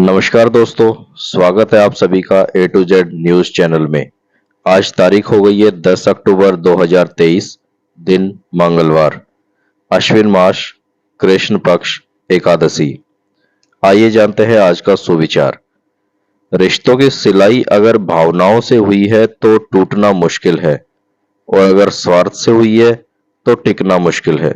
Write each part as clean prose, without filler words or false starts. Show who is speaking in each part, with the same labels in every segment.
Speaker 1: नमस्कार दोस्तों, स्वागत है आप सभी का ए टू जेड न्यूज़ चैनल में। आज तारीख हो गई है 10 अक्टूबर 2023, दिन मंगलवार, अश्विन मास, कृष्ण पक्ष, एकादशी। आइए जानते हैं आज का सुविचार। रिश्तों की सिलाई अगर भावनाओं से हुई है तो टूटना मुश्किल है, और अगर स्वार्थ से हुई है तो टिकना मुश्किल है।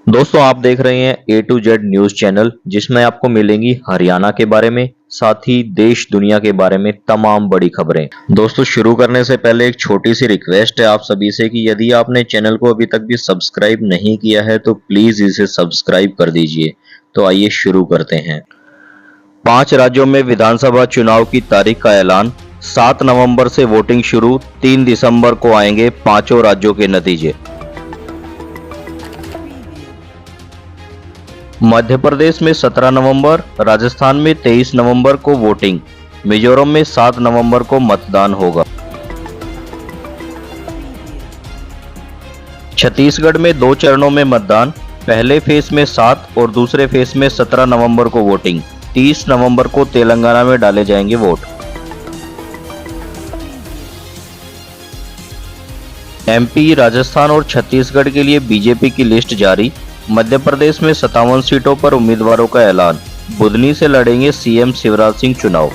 Speaker 1: दोस्तों, आप देख रहे हैं ए टू जेड न्यूज चैनल, जिसमें आपको मिलेंगी हरियाणा के बारे में, साथ ही देश दुनिया के बारे में तमाम बड़ी खबरें। दोस्तों, शुरू करने से पहले एक छोटी सी रिक्वेस्ट है आप सभी से कि यदि आपने चैनल को अभी तक भी सब्सक्राइब नहीं किया है तो प्लीज इसे सब्सक्राइब कर दीजिए। तो आइए शुरू करते हैं। 5 राज्यों में विधानसभा चुनाव की तारीख का ऐलान। 7 नवंबर से वोटिंग शुरू, 3 दिसंबर को आएंगे पांचों राज्यों के नतीजे। मध्य प्रदेश में 17 नवंबर, राजस्थान में 23 नवंबर को वोटिंग, मिजोरम में 7 नवंबर को मतदान होगा। छत्तीसगढ़ में 2 चरणों में मतदान, पहले फेज में 7 और दूसरे फेज में 17 नवंबर को वोटिंग। 30 नवंबर को तेलंगाना में डाले जाएंगे वोट। एमपी, राजस्थान और छत्तीसगढ़ के लिए बीजेपी की लिस्ट जारी। मध्य प्रदेश में 57 सीटों पर उम्मीदवारों का ऐलान। बुधनी से लड़ेंगे सीएम शिवराज सिंह चुनाव।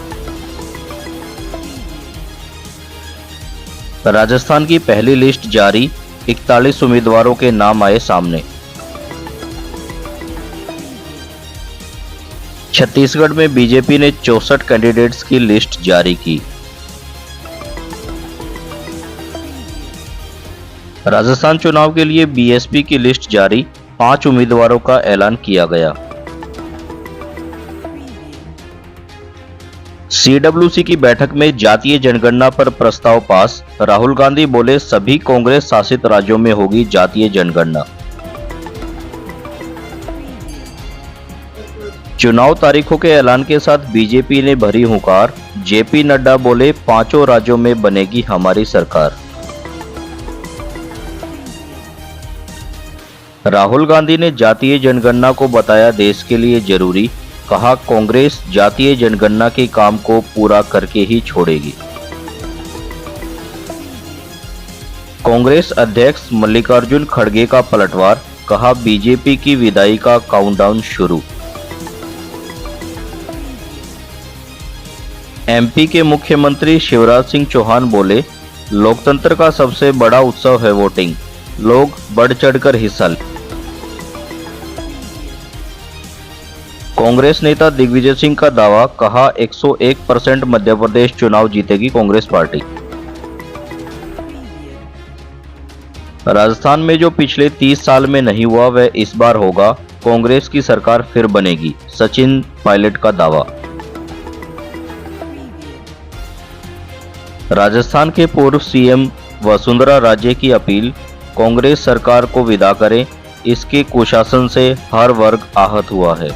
Speaker 1: राजस्थान की पहली लिस्ट जारी, 41 उम्मीदवारों के नाम आए सामने। छत्तीसगढ़ में बीजेपी ने 64 कैंडिडेट्स की लिस्ट जारी की। राजस्थान चुनाव के लिए बीएसपी की लिस्ट जारी, 5 उम्मीदवारों का ऐलान किया गया। सीडब्ल्यूसी की बैठक में जातीय जनगणना पर प्रस्ताव पास। राहुल गांधी बोले सभी कांग्रेस शासित राज्यों में होगी जातीय जनगणना। चुनाव तारीखों के ऐलान के साथ बीजेपी ने भरी हुंकार। जेपी नड्डा बोले पांचों राज्यों में बनेगी हमारी सरकार। राहुल गांधी ने जातीय जनगणना को बताया देश के लिए जरूरी। कहा कांग्रेस जातीय जनगणना के काम को पूरा करके ही छोड़ेगी। कांग्रेस अध्यक्ष मल्लिकार्जुन खड़गे का पलटवार। कहा बीजेपी की विदाई का काउंटडाउन शुरू। एमपी के मुख्यमंत्री शिवराज सिंह चौहान बोले लोकतंत्र का सबसे बड़ा उत्सव है वोटिंग, लोग बढ़ चढ़कर हिस्सा लें। कांग्रेस नेता दिग्विजय सिंह का दावा। कहा 101% मध्य प्रदेश चुनाव जीतेगी कांग्रेस पार्टी। राजस्थान में जो पिछले 30 साल में नहीं हुआ वह इस बार होगा, कांग्रेस की सरकार फिर बनेगी, सचिन पायलट का दावा। राजस्थान के पूर्व सीएम वसुंधरा राजे की अपील। कांग्रेस सरकार को विदा करें, इसके कुशासन से हर वर्ग आहत हुआ है।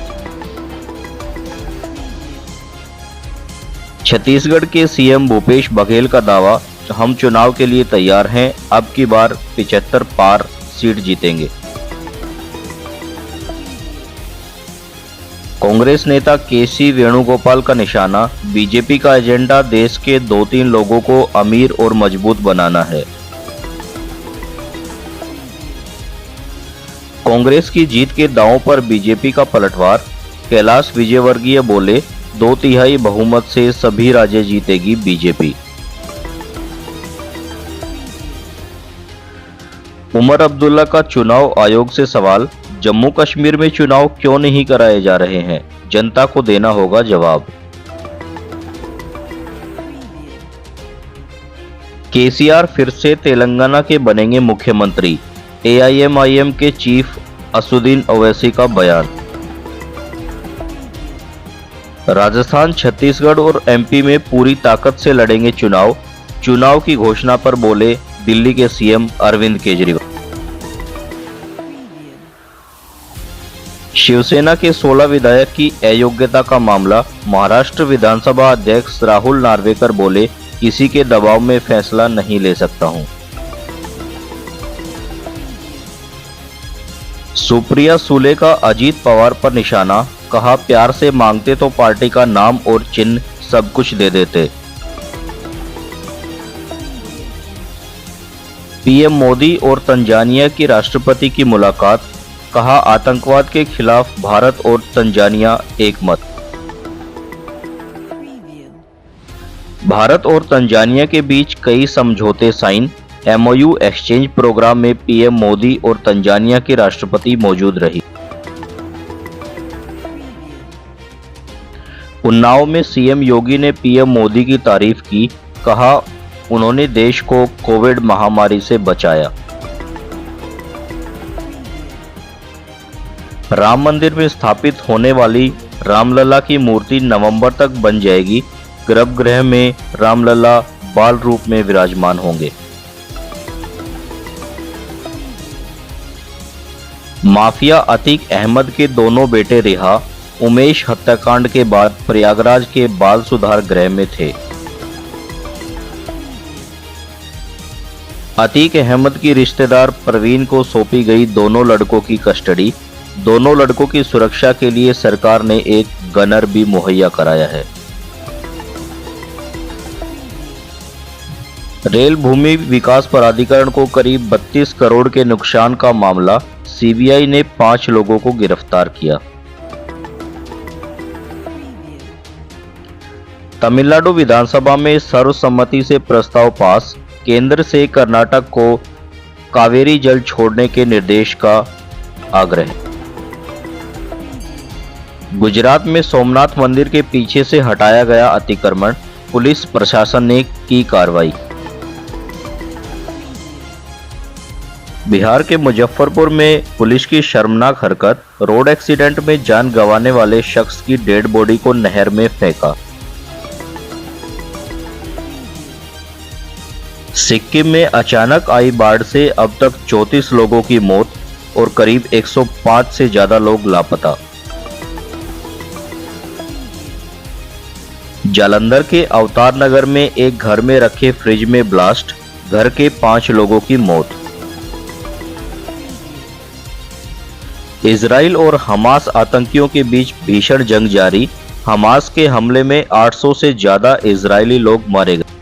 Speaker 1: छत्तीसगढ़ के सीएम भूपेश बघेल का दावा। हम चुनाव के लिए तैयार हैं, अब की बार 75 पार सीट जीतेंगे। कांग्रेस नेता केसी वेणुगोपाल का निशाना। बीजेपी का एजेंडा देश के 2-3 लोगों को अमीर और मजबूत बनाना है। कांग्रेस की जीत के दांव पर बीजेपी का पलटवार। कैलाश विजयवर्गीय बोले 2/3 बहुमत से सभी राज्य जीतेगी बीजेपी। उमर अब्दुल्ला का चुनाव आयोग से सवाल। जम्मू कश्मीर में चुनाव क्यों नहीं कराए जा रहे हैं, जनता को देना होगा जवाब। केसीआर फिर से तेलंगाना के बनेंगे मुख्यमंत्री। एआईएमआईएम के चीफ असुद्दीन ओवैसी का बयान। राजस्थान, छत्तीसगढ़ और एमपी में पूरी ताकत से लड़ेंगे चुनाव। चुनाव की घोषणा पर बोले दिल्ली के सीएम अरविंद केजरीवाल। शिवसेना के 16 विधायक की अयोग्यता का मामला। महाराष्ट्र विधानसभा अध्यक्ष राहुल नार्वेकर बोले किसी के दबाव में फैसला नहीं ले सकता हूं। सुप्रिया सुले का अजीत पवार पर निशाना, कहा प्यार से मांगते तो पार्टी का नाम और चिन्ह सब कुछ दे देते। पीएम मोदी और तंजानिया की राष्ट्रपति की मुलाकात, कहा आतंकवाद के खिलाफ भारत और तंजानिया एक मत। भारत और तंजानिया के बीच कई समझौते साइन, एमओयू एक्सचेंज प्रोग्राम में पीएम मोदी और तंजानिया की राष्ट्रपति मौजूद रही। उन्नाव में सीएम योगी ने पीएम मोदी की तारीफ की, कहा उन्होंने देश को कोविड महामारी से बचाया। राम मंदिर में स्थापित होने वाली रामलला की मूर्ति नवंबर तक बन जाएगी। गर्भगृह में रामलला बाल रूप में विराजमान होंगे। माफिया अतीक अहमद के दोनों बेटे रिहा, उमेश हत्याकांड के बाद प्रयागराज के बाल सुधार गृह में थे। अतीक अहमद की रिश्तेदार परवीन को सौंपी गई दोनों लड़कों की कस्टडी। दोनों लड़कों की सुरक्षा के लिए सरकार ने एक गनर भी मुहैया कराया है। रेल भूमि विकास प्राधिकरण को करीब 32 करोड़ के नुकसान का मामला, सीबीआई ने 5 लोगों को गिरफ्तार किया। तमिलनाडु विधानसभा में सर्वसम्मति से प्रस्ताव पास, केंद्र से कर्नाटक को कावेरी जल छोड़ने के निर्देश का आग्रह। गुजरात में सोमनाथ मंदिर के पीछे से हटाया गया अतिक्रमण, पुलिस प्रशासन ने की कार्रवाई। बिहार के मुजफ्फरपुर में पुलिस की शर्मनाक हरकत, रोड एक्सीडेंट में जान गंवाने वाले शख्स की डेड बॉडी को नहर में फेंका। सिक्किम में अचानक आई बाढ़ से अब तक 34 लोगों की मौत और करीब 105 से ज्यादा लोग लापता। जालंधर के अवतार नगर में एक घर में रखे फ्रिज में ब्लास्ट, घर के 5 लोगों की मौत। इजराइल और हमास आतंकियों के बीच भीषण जंग जारी, हमास के हमले में 800 से ज्यादा इजरायली लोग मारे गए।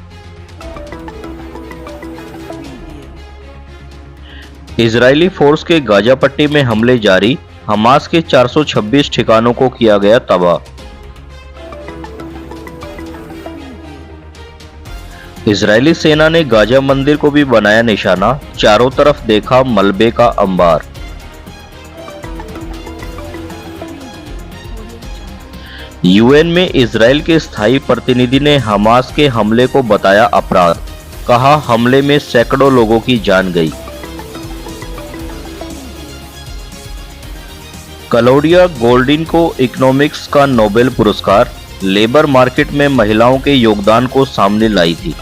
Speaker 1: इजरायली फोर्स के गाजा पट्टी में हमले जारी, हमास के 426 ठिकानों को किया गया तबाह। इजरायली सेना ने गाजा मंदिर को भी बनाया निशाना, चारों तरफ देखा मलबे का अंबार। यूएन में इजराइल के स्थायी प्रतिनिधि ने हमास के हमले को बताया अपराध, कहा हमले में सैकड़ों लोगों की जान गई। क्लौडिया गोल्डिन को इकोनॉमिक्स का नोबेल पुरस्कार, लेबर मार्केट में महिलाओं के योगदान को सामने लाई थी।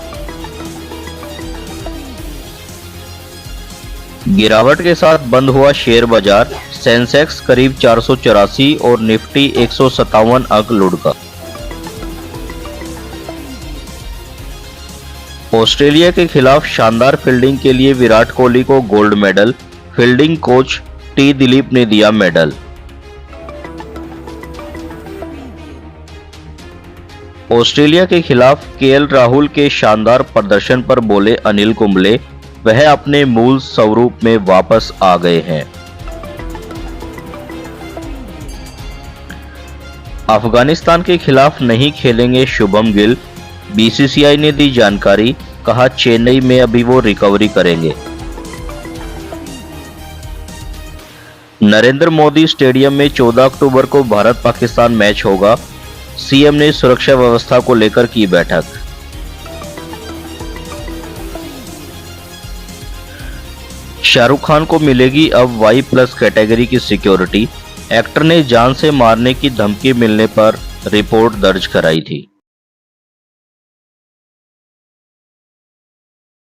Speaker 1: गिरावट के साथ बंद हुआ शेयर बाजार, सेंसेक्स करीब 484 और निफ्टी 157 अंक लुढ़का। ऑस्ट्रेलिया के खिलाफ शानदार फील्डिंग के लिए विराट कोहली को gold medal, fielding coach T Dilip ने दिया मेडल। ऑस्ट्रेलिया के खिलाफ केएल राहुल के शानदार प्रदर्शन पर बोले अनिल कुंबले, वह अपने मूल स्वरूप में वापस आ गए हैं। अफगानिस्तान के खिलाफ नहीं खेलेंगे शुभम गिल, बीसीसीआई ने दी जानकारी, कहा चेन्नई में अभी वो रिकवरी करेंगे। नरेंद्र मोदी स्टेडियम में 14 अक्टूबर को भारत पाकिस्तान मैच होगा, सीएम ने सुरक्षा व्यवस्था को लेकर की बैठक। शाहरुख खान को मिलेगी अब Y+ कैटेगरी की सिक्योरिटी, एक्टर ने जान से मारने की धमकी मिलने पर रिपोर्ट दर्ज कराई थी।